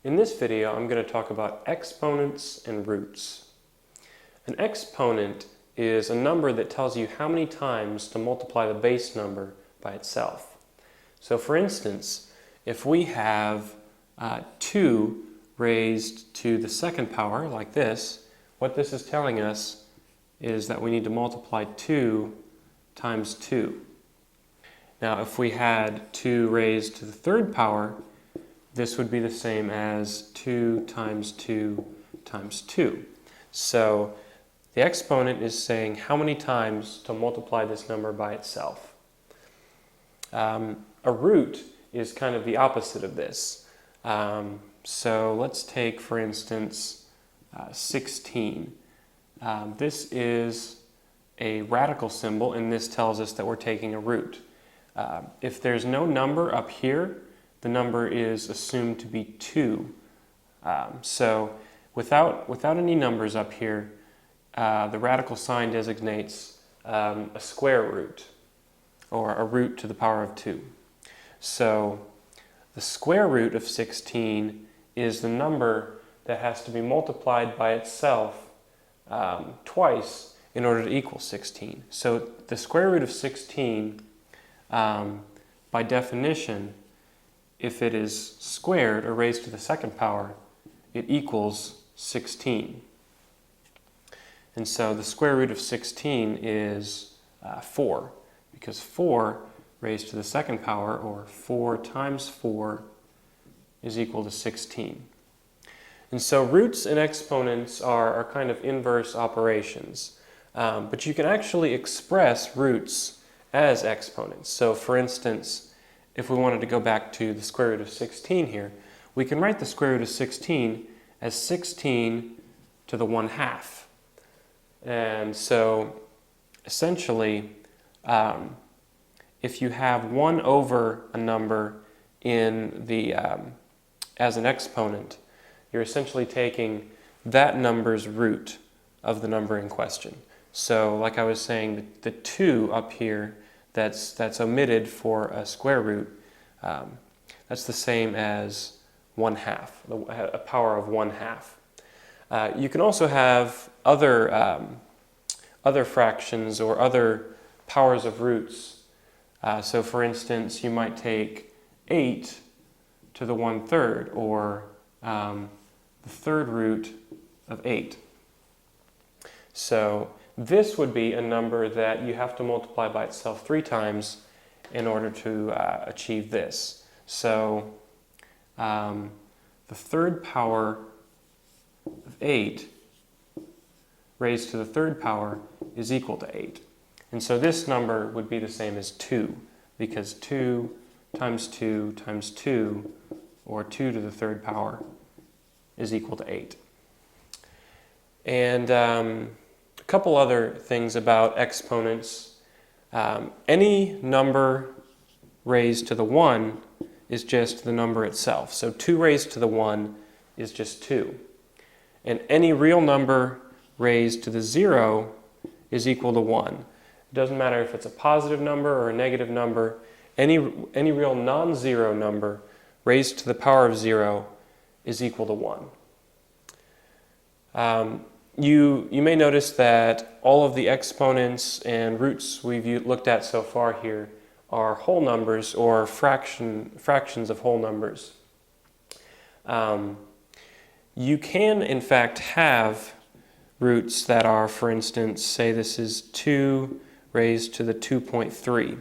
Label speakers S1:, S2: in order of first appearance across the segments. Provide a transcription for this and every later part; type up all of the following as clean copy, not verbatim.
S1: In this video, I'm going to talk about exponents and roots. An exponent is a number that tells you how many times to multiply the base number by itself. So for instance, if we have 2 raised to the second power, like this, what this is telling us is that we need to multiply 2 times 2. Now if we had 2 raised to the third power, this would be the same as 2 times 2 times 2. So the exponent is saying how many times to multiply this number by itself. A root is kind of the opposite of this. So let's take, for instance, 16. This is a radical symbol, and this tells us that we're taking a root. If there's no number up here, the number is assumed to be 2. So without any numbers up here, the radical sign designates a square root, or a root to the power of 2. So the square root of 16 is the number that has to be multiplied by itself twice in order to equal 16. So the square root of 16, by definition, if it is squared or raised to the second power, it equals 16. And so the square root of 16 is 4, because 4 raised to the second power, or 4 times 4, is equal to 16. And so roots and exponents are kind of inverse operations. But you can actually express roots as exponents. So for instance, if we wanted to go back to the square root of 16 here, we can write the square root of 16 as 16 to the 1/2. And so essentially, if you have 1 over a number in the as an exponent, you're essentially taking that number's root of the number in question. So like I was saying, the 2 up here that's omitted for a square root, that's the same as 1/2, a power of 1/2. You can also have other fractions or other powers of roots. So for instance, you might take 8 to the 1/3, or the third root of 8. So this would be a number that you have to multiply by itself 3 times in order to achieve this. So the third power of 8 raised to the third power is equal to 8. And so this number would be the same as 2, because 2 times 2 times 2, or 2 to the third power, is equal to 8. And a couple other things about exponents. Any number raised to the 1 is just the number itself. So 2 raised to the 1 is just 2. And any real number raised to the 0 is equal to 1. It doesn't matter if it's a positive number or a negative number. Any real non-zero number raised to the power of 0 is equal to 1. You may notice that all of the exponents and roots we've looked at so far here are whole numbers, or fractions of whole numbers. You can in fact have roots that are, for instance, say this is 2 raised to the 2.3.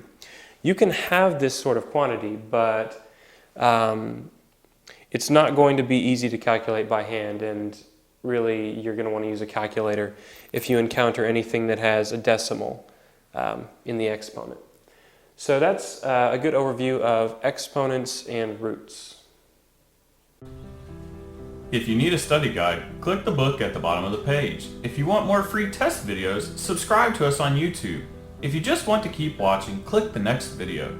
S1: You can have this sort of quantity, but it's not going to be easy to calculate by hand, and really you're going to want to use a calculator if you encounter anything that has a decimal in the exponent. So that's a good overview of exponents and roots.
S2: If you need a study guide, click the book at the bottom of the page. If you want more free test videos, subscribe to us on YouTube. If you just want to keep watching, click the next video.